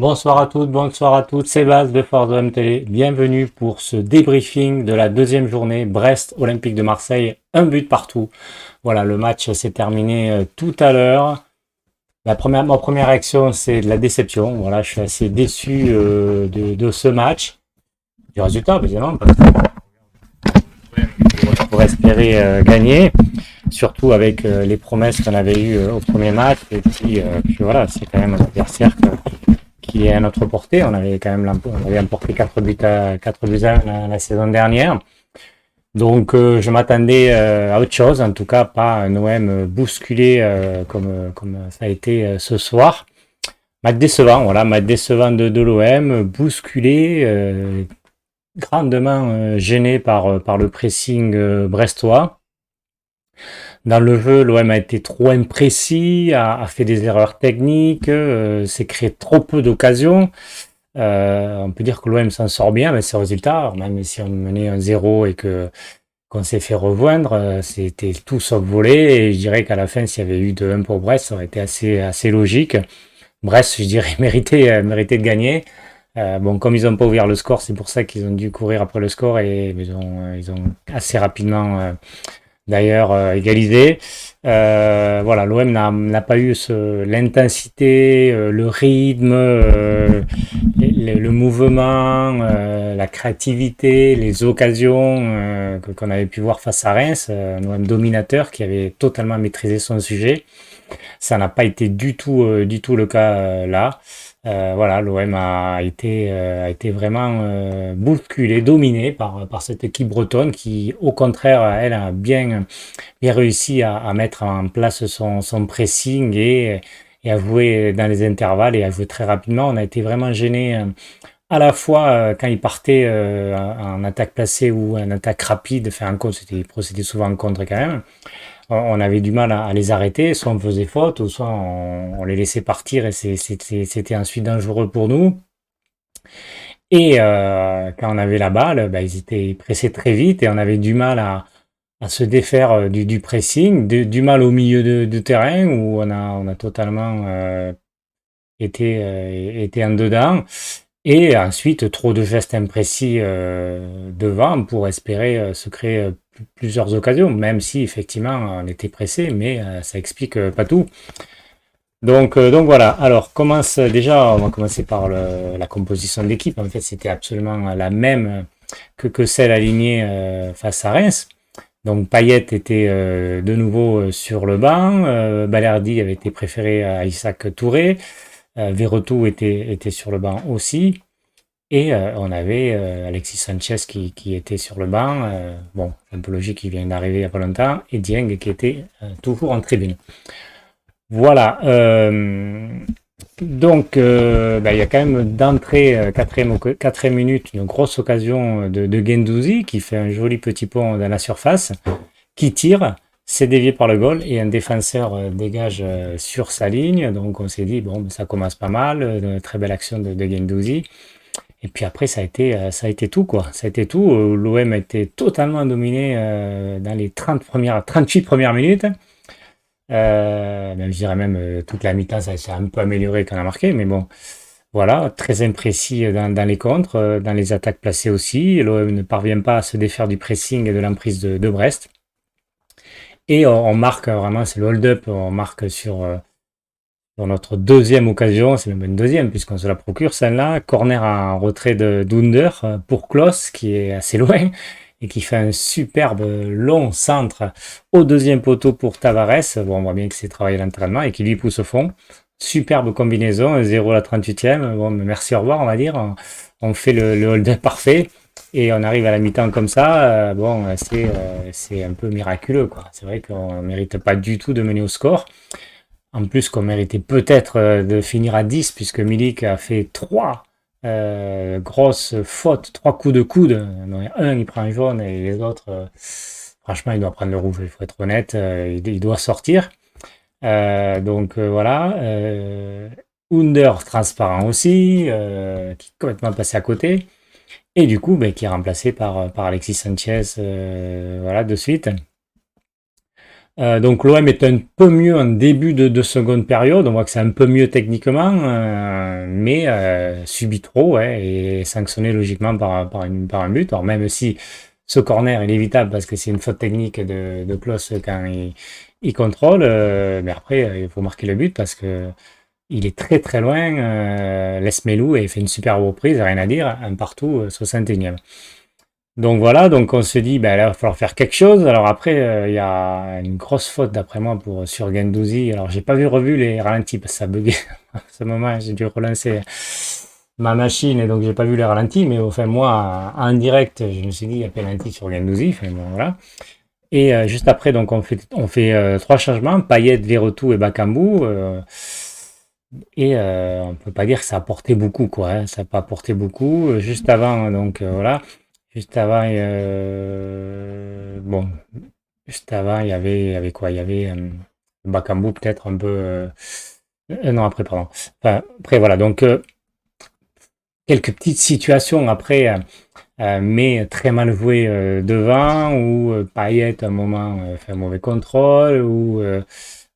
Bonsoir à toutes, bonsoir à toutes, c'est Baz de Force OM Télé. Bienvenue pour ce débriefing de la deuxième journée Brest Olympique de Marseille, un but partout. Voilà, le match s'est terminé tout à l'heure. Ma première réaction, c'est de la déception. Voilà, je suis assez déçu de ce match, du résultat, évidemment, parce qu'on pourrait espérer gagner, surtout avec les promesses qu'on avait eues au premier match. Et puis voilà, c'est quand même un adversaire qui est à notre portée. On avait quand même on avait emporté 4 buts à 1 la saison dernière. Donc je m'attendais à autre chose, en tout cas pas un OM bousculé comme ça a été ce soir. Match décevant, voilà, match décevant de l'OM, bousculé, grandement gêné par le pressing brestois. Dans le jeu, l'OM a été trop imprécis, a fait des erreurs techniques, s'est créé trop peu d'occasions. On peut dire que l'OM s'en sort bien, mais ses résultats, même si on menait un 0 et qu'on s'est fait rejoindre, c'était tout sauf volé. Et je dirais qu'à la fin, s'il y avait eu 2-1 pour Brest, ça aurait été assez logique. Brest, je dirais, méritait de gagner. Bon, comme ils n'ont pas ouvert le score, c'est pour ça qu'ils ont dû courir après le score et ils ont assez rapidement d'ailleurs égalisé. Voilà, l'OM n'a pas eu l'intensité, le rythme, le mouvement, la créativité, les occasions qu'on avait pu voir face à Reims, un OM dominateur qui avait totalement maîtrisé son sujet. Ça n'a pas été du tout le cas là. Voilà, l'OM a été vraiment bousculé, dominé par cette équipe bretonne qui, au contraire, elle a bien réussi à mettre en place son pressing et à jouer dans les intervalles et à jouer très rapidement. On a été vraiment gêné à la fois quand ils partaient en attaque placée ou en attaque rapide, enfin en contre, ils procédaient souvent en contre quand même. On avait du mal à les arrêter, soit on faisait faute, ou soit on les laissait partir et c'était ensuite dangereux pour nous. Et quand on avait la balle, bah, ils étaient pressés très vite et on avait du mal à se défaire du pressing, du mal au milieu de terrain où on a totalement été en dedans. Et ensuite, trop de gestes imprécis devant pour espérer se créer plusieurs occasions, même si effectivement on était pressé, mais ça explique pas tout. Donc voilà, alors déjà, on va commencer par la composition de l'équipe. En fait, c'était absolument la même que celle alignée face à Reims. Donc Payet était de nouveau sur le banc, Balerdi avait été préféré à Isaac Touré, Verretou était sur le banc aussi, et on avait Alexis Sanchez qui était sur le banc, bon, c'est un peu logique, il vient d'arriver il n'y a pas longtemps, et Dieng qui était toujours en tribune. Voilà, donc il y a quand même d'entrée, quatrième minute, une grosse occasion de Guendouzi qui fait un joli petit pont dans la surface, qui tire, c'est dévié par le goal et un défenseur dégage sur sa ligne. Donc on s'est dit, bon, ça commence pas mal, une très belle action de Guendouzi. Et puis après, ça a été tout, quoi. Ça a été tout. L'OM a été totalement dominé dans les 38 premières minutes. Même, je dirais même toute la mi-temps, ça s'est un peu amélioré quand on a marqué, mais bon, voilà, très imprécis dans les contres, dans les attaques placées aussi. L'OM ne parvient pas à se défaire du pressing et de l'emprise de Brest. Et on marque vraiment, c'est le hold-up, on marque sur notre deuxième occasion, c'est même une deuxième puisqu'on se la procure celle-là, corner en retrait d'Under pour Klos qui est assez loin et qui fait un superbe long centre au deuxième poteau pour Tavares. Bon, on voit bien que c'est travaillé l'entraînement et qui lui pousse au fond. Superbe combinaison, 0 à la 38e. Bon, merci, au revoir, on va dire. On fait le hold-up parfait et on arrive à la mi-temps comme ça. Bon, c'est un peu miraculeux, quoi. C'est vrai qu'on ne mérite pas du tout de mener au score. En plus, qu'on méritait peut-être de finir à 10, puisque Milik a fait 3 grosses fautes, 3 coups de coude. Un, il prend un jaune, et les autres, franchement, il doit prendre le rouge, il faut être honnête, il doit sortir. Voilà. Under transparent aussi, qui est complètement passé à côté. Et du coup, qui est remplacé par Alexis Sanchez, voilà, de suite. Donc l'OM est un peu mieux en début de seconde période, on voit que c'est un peu mieux techniquement, mais subit trop, ouais, et sanctionné logiquement par un but. Alors même si ce corner est inévitable parce que c'est une faute technique de Klose quand il contrôle, mais après il faut marquer le but parce que il est très très loin, laisse Melou et il fait une super reprise, rien à dire, un partout, 61e. Donc voilà, donc on se dit, ben là, il va falloir faire quelque chose. Alors après, il y a une grosse faute d'après moi sur Guendouzi. Alors j'ai pas revu les ralentis parce que ça buguait à ce moment. J'ai dû relancer ma machine et donc j'ai pas vu les ralentis. Mais enfin moi, en direct, je me suis dit, il y a penalty sur Guendouzi. Enfin bon, voilà. Et juste après, donc on fait trois changements, Payet, Verretou et Bakambu. On peut pas dire que ça a apporté beaucoup, quoi, hein. Ça n'a pas apporté beaucoup. Juste avant, donc voilà. Juste avant, bon, juste avant, il y avait quoi? Il y avait Bakambu peut-être un peu. Non, après, pardon. Enfin, après, voilà. Donc, quelques petites situations après, mais très mal jouées devant, ou Payet, à un moment, fait un mauvais contrôle, ou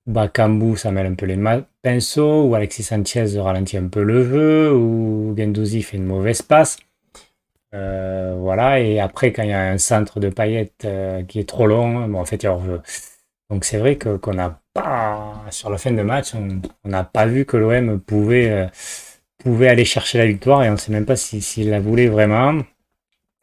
Bakambu, ça mêle un peu les pinceaux, ou Alexis Sanchez ralentit un peu le jeu, ou Guendouzi fait une mauvaise passe. Voilà, et après, quand il y a un centre de paillettes qui est trop long, bon, en fait, il y a hors-jeu. Donc, c'est vrai qu'on n'a pas, sur la fin de match, on n'a pas vu que l'OM pouvait aller chercher la victoire et on ne sait même pas s'il la voulait vraiment.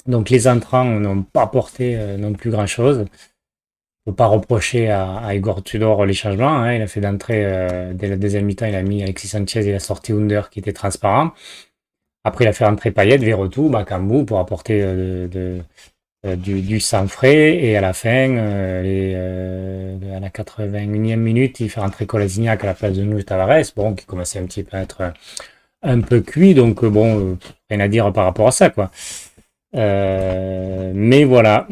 Donc, les entrants n'ont pas apporté non plus grand-chose. Il ne faut pas reprocher à Igor Tudor les changements, hein. Il a fait d'entrée dès la deuxième mi-temps, il a mis Alexis Sanchez, il a sorti Under qui était transparent. Après, il a fait rentrer Payet, Verretou, Bakambu pour apporter du sang frais. Et à la fin, à la 81e minute, il fait rentrer Kolasinac à la place de Nuno Tavares, bon, qui commençait un petit peu à être un peu cuit. Donc, bon, rien à dire par rapport à ça, quoi. Mais voilà.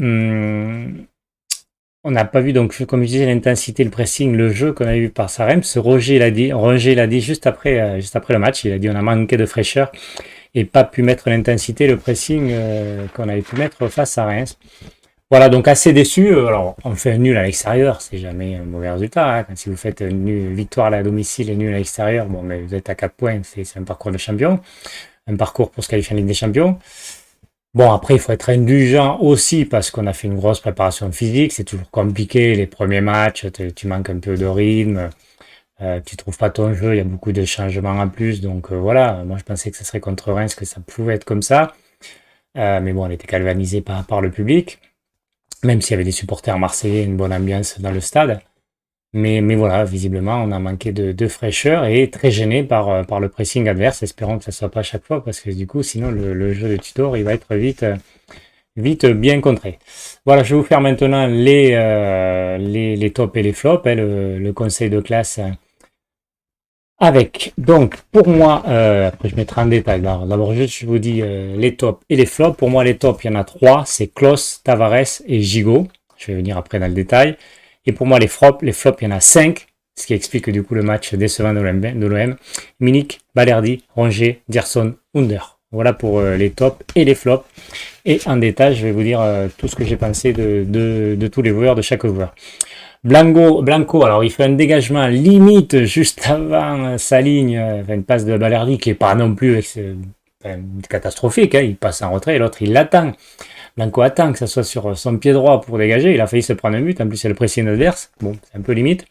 On n'a pas vu, donc, comme je disais, l'intensité, le pressing, le jeu qu'on a vu par Sarem. Roger l'a dit juste après le match. Il a dit on a manqué de fraîcheur et pas pu mettre l'intensité, le pressing qu'on avait pu mettre face à Reims. Voilà, donc assez déçu. Alors, on fait un nul à l'extérieur, c'est jamais un mauvais résultat, hein. Si vous faites une victoire à la domicile et nul à l'extérieur, bon, mais vous êtes à 4 points, c'est un parcours de champion, un parcours pour se qualifier en Ligue des Champions. Bon, après, il faut être indulgent aussi parce qu'on a fait une grosse préparation physique. C'est toujours compliqué. Les premiers matchs, tu manques un peu de rythme. Tu trouves pas ton jeu. Il y a beaucoup de changements en plus. Donc voilà, moi je pensais que ce serait contre Reims que ça pouvait être comme ça. Mais bon, on était galvanisé par le public. Même s'il y avait des supporters marseillais, une bonne ambiance dans le stade. Mais voilà, visiblement, on a manqué de fraîcheur et très gêné par le pressing adverse. Espérons que ça ne soit pas à chaque fois parce que du coup, sinon, le jeu de Tudor, il va être vite bien contré. Voilà, je vais vous faire maintenant les tops et les flops, hein, le conseil de classe avec. Donc, pour moi, après je mettrai en détail. D'abord, je vous dis les tops et les flops. Pour moi, les tops, il y en a trois. C'est Klose, Tavares et Gigot. Je vais venir après dans le détail. Et pour moi, les flops, il y en a 5, ce qui explique du coup le match décevant de l'OM. Milik, Balerdi, Rongier, Gerson, Under. Voilà pour les tops et les flops. Et en détail, je vais vous dire tout ce que j'ai pensé de tous les joueurs, de chaque joueur. Blanco, alors il fait un dégagement limite juste avant sa ligne, une passe de Balerdi qui est pas non plus catastrophique, hein. Il passe en retrait et l'autre il l'attend. Blanco attend que ça soit sur son pied droit pour dégager. Il a failli se prendre un but. En plus, c'est le pressing adverse. Bon, c'est un peu limite.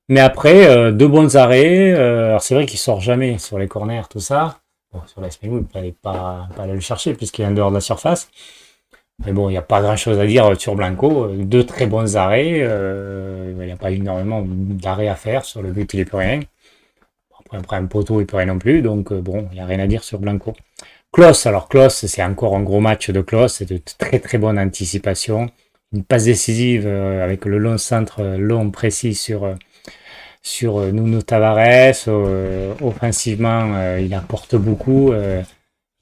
Mais après, deux bons arrêts. Alors, c'est vrai qu'il sort jamais sur les corners, tout ça. Bon, sur la SPNU, il ne fallait pas aller le chercher puisqu'il est en dehors de la surface. Mais bon, il n'y a pas grand-chose à dire sur Blanco. Deux très bons arrêts. Il n'y a pas énormément d'arrêts à faire. Sur le but, il n'est plus rien. Après, un poteau, il ne peut rien non plus. Donc, bon, il n'y a rien à dire sur Blanco. Klose, alors Klose, c'est encore un gros match de Klose, c'est de très très bonne anticipation, une passe décisive avec le long centre long précis sur Nuno Tavares. Offensivement, il apporte beaucoup,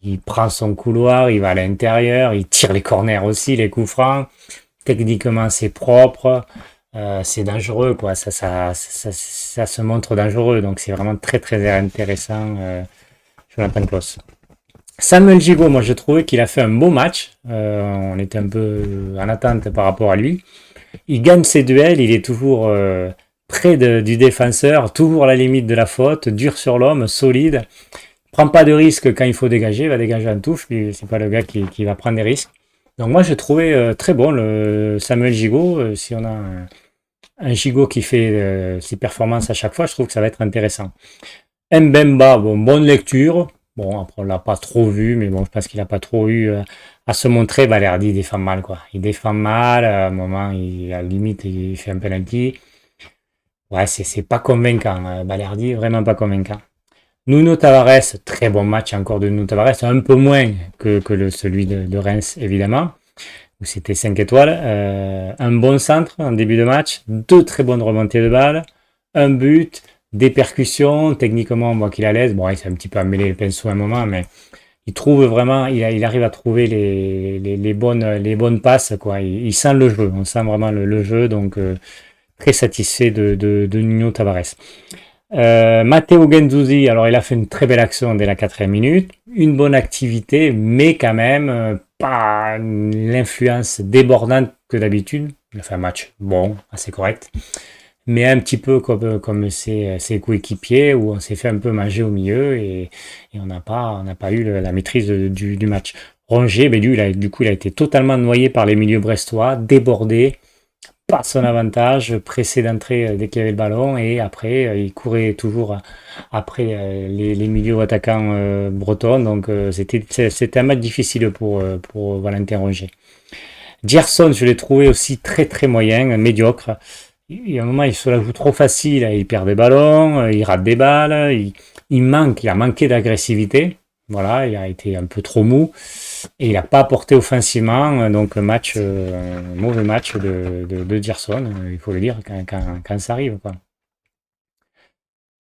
il prend son couloir, il va à l'intérieur, il tire les corners aussi, les coups francs. Techniquement, c'est propre, c'est dangereux, quoi. Ça se montre dangereux, donc c'est vraiment très très intéressant, Jonathan Klose. Samuel Gigot, moi je trouvais qu'il a fait un beau match. On était un peu en attente par rapport à lui. Il gagne ses duels, il est toujours près du défenseur, toujours à la limite de la faute, dur sur l'homme, solide. Prend pas de risque quand il faut dégager, il va dégager en touche. C'est pas le gars qui va prendre des risques. Donc moi, je trouvais très bon le Samuel Gigot. Si on a un Gigot qui fait ses performances à chaque fois, je trouve que ça va être intéressant. Mbemba, bon, bonne lecture. Bon, après, on l'a pas trop vu, mais bon, je pense qu'il a pas trop eu à se montrer. Balerdi, il défend mal, quoi. Il défend mal. À un moment, à la limite, il fait un penalty. Ouais, c'est pas convaincant. Balerdi, vraiment pas convaincant. Nuno Tavares, très bon match encore de Nuno Tavares, un peu moins que celui de Reims, évidemment, où c'était 5 étoiles. Un bon centre en début de match, deux très bonnes remontées de balles, un but, des percussions. Techniquement, on voit qu'il est à l'aise. Bon, il s'est un petit peu emmêlé le pinceau à un moment, mais il trouve vraiment, il arrive à trouver les bonnes passes, quoi. Il sent le jeu, on sent vraiment le jeu, donc très satisfait de Nuno Tavares. Matteo Guendouzi, alors il a fait une très belle action dès la 4e minute, une bonne activité, mais quand même pas l'influence débordante que d'habitude. Il a fait un match bon, assez correct, mais un petit peu comme ses coéquipiers où on s'est fait un peu manger au milieu et on n'a pas eu la maîtrise du match. Rongier, ben, du coup, il a été totalement noyé par les milieux brestois, débordé, pas son avantage, pressé d'entrer dès qu'il y avait le ballon et après il courait toujours après les milieux attaquants bretons, donc c'était un match difficile pour Valentin Rongier. Gerson, je l'ai trouvé aussi très très moyen, médiocre. Il y a un moment, il se la joue trop facile, il perd des ballons, il rate des balles, il a manqué d'agressivité. Voilà, il a été un peu trop mou et il n'a pas apporté offensivement. Donc, mauvais match de Gerson, il faut le dire quand ça arrive, quoi.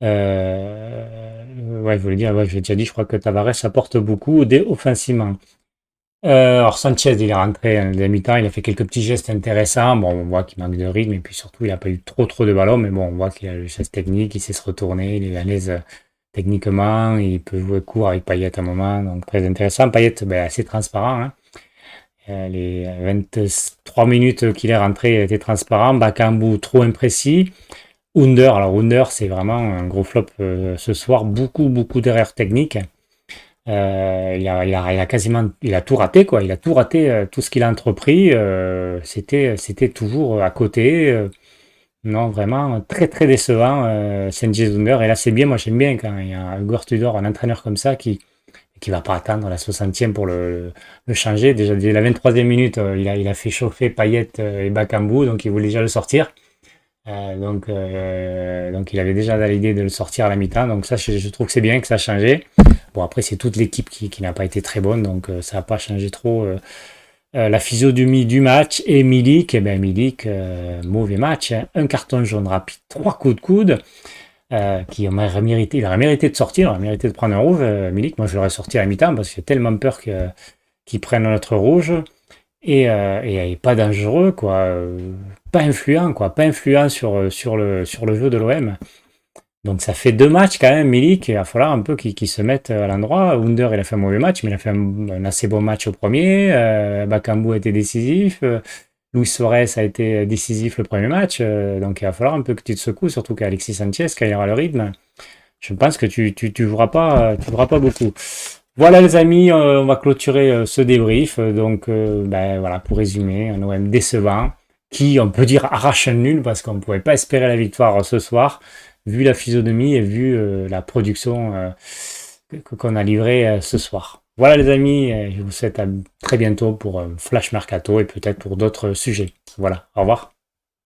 Ouais, je voulais dire, ouais, j'ai déjà dit, je crois que Tavares apporte beaucoup offensivement. Alors Sanchez, il est rentré en deuxième mi-temps, il a fait quelques petits gestes intéressants. Bon, on voit qu'il manque de rythme et puis surtout, il n'a pas eu trop de ballons, mais bon, on voit qu'il a le geste technique, il sait se retourner, il est à l'aise techniquement, il peut jouer court avec Payet à un moment, donc très intéressant. Payet, ben, assez transparent, hein. Les 23 minutes qu'il est rentré étaient transparents. Bakambu, trop imprécis. Alors Under, c'est vraiment un gros flop ce soir, beaucoup d'erreurs techniques. Il a tout raté, quoi. Il a tout raté, tout ce qu'il a entrepris. C'était toujours à côté. Non, vraiment très décevant, Sanjay Zunder. Et là, c'est bien, moi j'aime bien quand il y a un Igor Tudor, un entraîneur comme ça qui va pas attendre la 60e pour le changer. Déjà, dès la 23e minute, il a fait chauffer Payet et Bakambu, donc il voulait déjà le sortir. Donc il avait déjà l'idée de le sortir à la mi-temps. Donc ça, je trouve que c'est bien que ça a changé. Bon, après, c'est toute l'équipe qui n'a pas été très bonne, donc ça n'a pas changé trop la physionomie du match. Et Milik, mauvais match, hein. Un carton jaune rapide, 3 coups de coude, qui aurait mérité, il aurait mérité de sortir, il aurait mérité de prendre un rouge. Milik, moi je l'aurais sorti à la mi-temps parce que j'ai tellement peur qu'il prenne notre rouge. Et pas dangereux, quoi. Pas influent, quoi. Pas influent sur le jeu de l'OM. Donc ça fait deux matchs quand même, Milik, il va falloir un peu qu'il se mette à l'endroit. Under, il a fait un mauvais match, mais il a fait un assez bon match au premier. Bakambu a été décisif. Luis Suarez a été décisif le premier match. Donc il va falloir un peu que tu te secoues, surtout qu'Alexis Sanchez, quand il aura le rythme, je pense que tu joueras pas beaucoup. Voilà les amis, on va clôturer ce débrief. Donc ben, voilà, pour résumer, un OM décevant, qui on peut dire arrache un nul parce qu'on ne pouvait pas espérer la victoire ce soir, vu la physionomie et vu la production qu'on a livrée ce soir. Voilà les amis, je vous souhaite à très bientôt pour Flash Mercato et peut-être pour d'autres sujets. Voilà, au revoir.